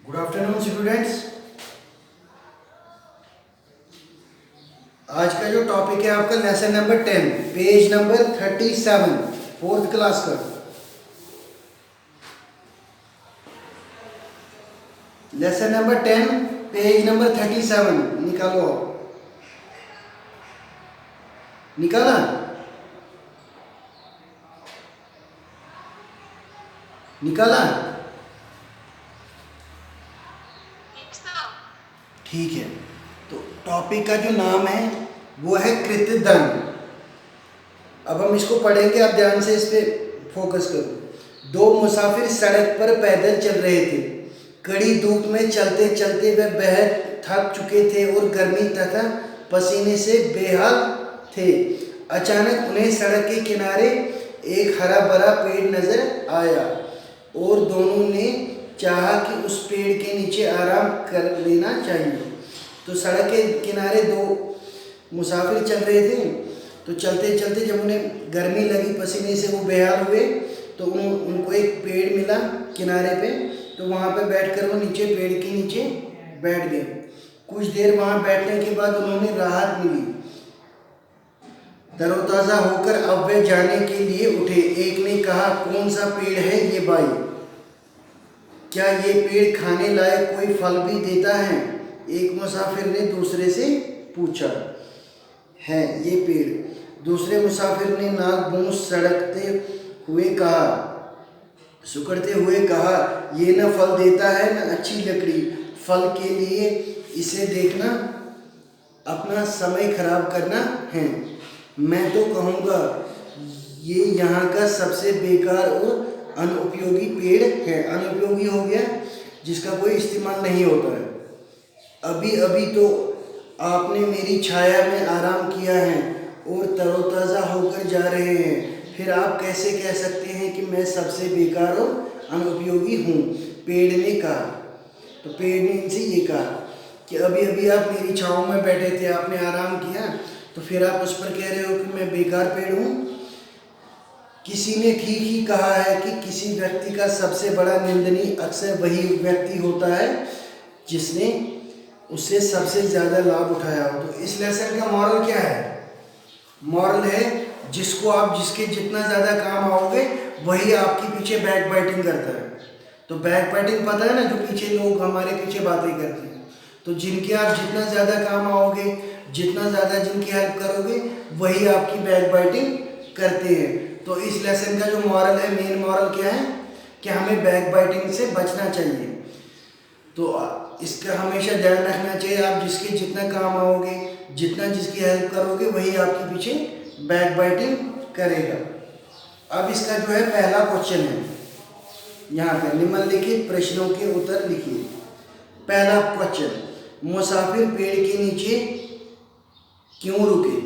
Good afternoon students. आज का जो टॉपिक है आपका lesson number 10 page number 37 fourth class का। लेसन नंबर 10 पेज नंबर 37 निकालो। निकाला? निकाला? ठीक है, तो टॉपिक का जो नाम है वो है कृतदन। अब हम इसको पढ़ेंगे, आप ध्यान से इस पे फोकस करो। दो मुसाफिर सड़क पर पैदल चल रहे थे। कड़ी धूप में चलते चलते वे बेहद थक चुके थे और गर्मी तथा पसीने से बेहाल थे। अचानक उन्हें सड़क के किनारे एक हरा भरा पेड़ नजर आया और दोनों ने चाहा कि उस पेड़ के नीचे आराम कर लेना चाहिए। तो सड़क के किनारे दो मुसाफिर चल रहे थे, तो चलते चलते जब उन्हें गर्मी लगी, पसीने से वो बेहाल हुए, तो उनको एक पेड़ मिला किनारे पे। तो वहाँ पे बैठकर वो नीचे पेड़ के नीचे बैठ गए। कुछ देर वहाँ बैठने के बाद उन्होंने राहत मिली। तरोताज़ा होकर अब वे जाने के लिए उठे। एक ने कहा, कौन सा पेड़ है ये भाई? क्या ये पेड़ खाने लायक कोई फल भी देता है? एक मुसाफिर ने दूसरे से पूछा। है ये पेड़। दूसरे मुसाफिर ने नाक बूंद सड़कते हुए कहा, सुकड़ते हुए कहा, ये न फल देता है न अच्छी लकड़ी। फल के लिए इसे देखना अपना समय खराब करना है। मैं तो कहूँगा ये यहाँ का सबसे बेकार और अनुपयोगी पेड़ है। अनुपयोगी हो गया जिसका कोई इस्तेमाल नहीं होता है। अभी अभी तो आपने मेरी छाया में आराम किया है और तरोताज़ा होकर जा रहे हैं, फिर आप कैसे कह सकते हैं कि मैं सबसे बेकार और अनुपयोगी हूँ? पेड़ ने कहा। तो पेड़ ने इनसे ये कहा कि अभी अभी आप मेरी छाँव में बैठे थे, आपने आराम किया, तो फिर आप उस पर कह रहे हो कि मैं बेकार पेड़ हूँ। किसी ने ठीक ही कहा है कि किसी व्यक्ति का सबसे बड़ा निंदनीय अक्सर वही व्यक्ति होता है जिसने उससे सबसे ज़्यादा लाभ उठाया हो। तो इस लेसन का मॉरल क्या है? मॉरल है जिसके जितना ज़्यादा काम आओगे वही आपके पीछे बैक बाइटिंग करता है। तो बैक बाइटिंग पता है ना, जो पीछे लोग हमारे पीछे बातें करते हैं। तो जिनके आप जितना ज़्यादा काम आओगे, जितना ज़्यादा जिनकी हेल्प करोगे, वही आपकी बैक बाइटिंग करते हैं। तो इस लेसन का जो मॉरल है, मेन मॉरल क्या है कि हमें बैक बाइटिंग से बचना चाहिए। तो इसका हमेशा ध्यान रखना चाहिए, आप जिसके जितना काम आओगे, जितना जिसकी हेल्प करोगे, वही आपके पीछे बैक बाइटिंग करेगा। अब इसका जो है पहला क्वेश्चन है, यहाँ पर निम्नलिखित प्रश्नों के उत्तर लिखिए। पहला क्वेश्चन, मुसाफिर पेड़ के नीचे क्यों रुके?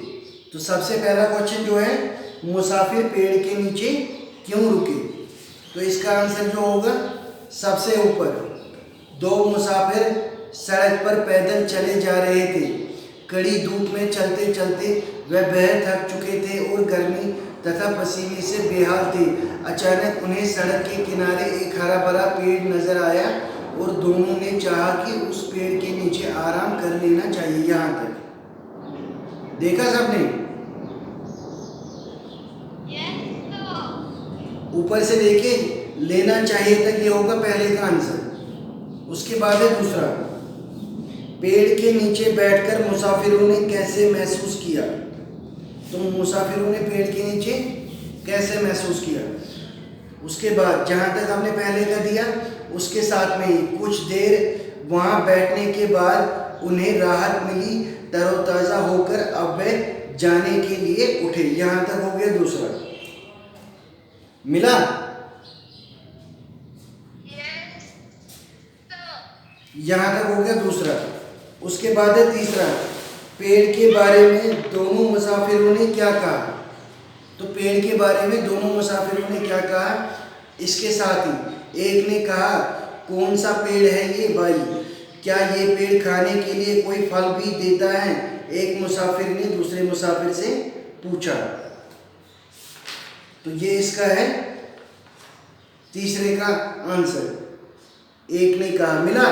तो सबसे पहला क्वेश्चन जो है, मुसाफिर पेड़ के नीचे क्यों रुके? तो इसका आंसर जो होगा सबसे ऊपर, दो मुसाफिर सड़क पर पैदल चले जा रहे थे। कड़ी धूप में चलते चलते वे बेहद थक चुके थे और गर्मी तथा पसीने से बेहाल थे। अचानक उन्हें सड़क के किनारे एक हरा भरा पेड़ नजर आया और दोनों ने चाहा कि उस पेड़ के नीचे आराम कर लेना चाहिए। यहाँ तक देखा सबने? ऊपर से देखे लेना चाहिए तक ये होगा पहले का आंसर। उसके बाद है दूसरा, पेड़ के नीचे बैठकर मुसाफिरों ने कैसे महसूस किया? तो मुसाफिरों ने पेड़ के नीचे कैसे महसूस किया? उसके बाद जहाँ तक हमने पहले का दिया, उसके साथ में ही कुछ देर वहाँ बैठने के बाद उन्हें राहत मिली। तरोताज़ा होकर अब वे जाने के लिए उठे। यहाँ तक हो गया दूसरा। मिला? यहाँ तक हो गया दूसरा। उसके बाद है तीसरा, पेड़ के बारे में दोनों मुसाफिरों ने क्या कहा? तो पेड़ के बारे में दोनों मुसाफिरों ने क्या कहा? इसके साथ ही एक ने कहा, कौन सा पेड़ है ये भाई? क्या ये पेड़ खाने के लिए कोई फल भी देता है? एक मुसाफिर ने दूसरे मुसाफिर से पूछा। तो ये इसका है तीसरे का आंसर। एक ने कहा। मिला?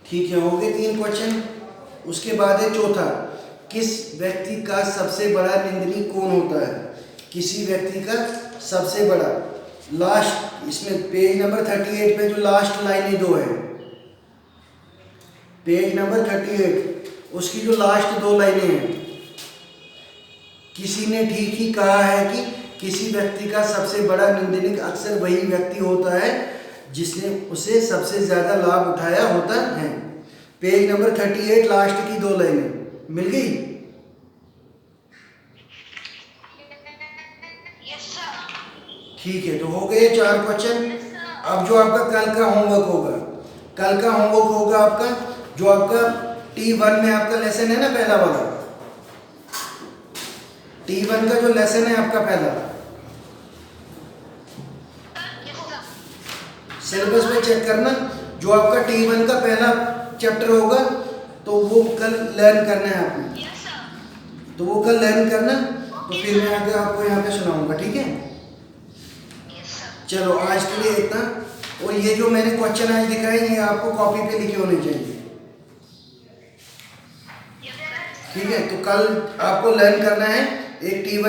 ठीक है, हो गए 3 क्वेश्चन। उसके बाद है चौथा, किस व्यक्ति का सबसे बड़ा निंदनीय कौन होता है? किसी व्यक्ति का सबसे बड़ा, लास्ट इसमें पेज नंबर 38 पे जो लास्ट लाइनें 2 है, पेज नंबर 38 उसकी जो लास्ट 2 लाइनें हैं, किसी ने ठीक ही कहा है कि किसी व्यक्ति का सबसे बड़ा निंदनीय अक्सर वही व्यक्ति होता है जिसने उसे सबसे ज्यादा लाभ उठाया होता है। पेज नंबर 38 लास्ट की 2 लाइनें मिल गई? ठीक है, तो हो गए 4 क्वेश्चन। अब जो आपका कल का होमवर्क होगा, कल का होमवर्क होगा आपका जो आपका T1 में आपका लेसन है ना, पहला वाला T1 का जो लेसन है आपका पहला, सिलेबस में चेक करना, जो आपका T1 का पहला चैप्टर होगा तो वो कल लर्न करना है आपने, तो वो कल लर्न करना, तो फिर मैं आगे आपको यहाँ पे सुनाऊंगा। ठीक है, चलो आज के लिए इतना। और ये जो मैंने क्वेश्चन आज दिखाए ये आपको कॉपी पे लिखे होने चाहिए। ठीक है, तो कल आपको लर्न करना है एक T1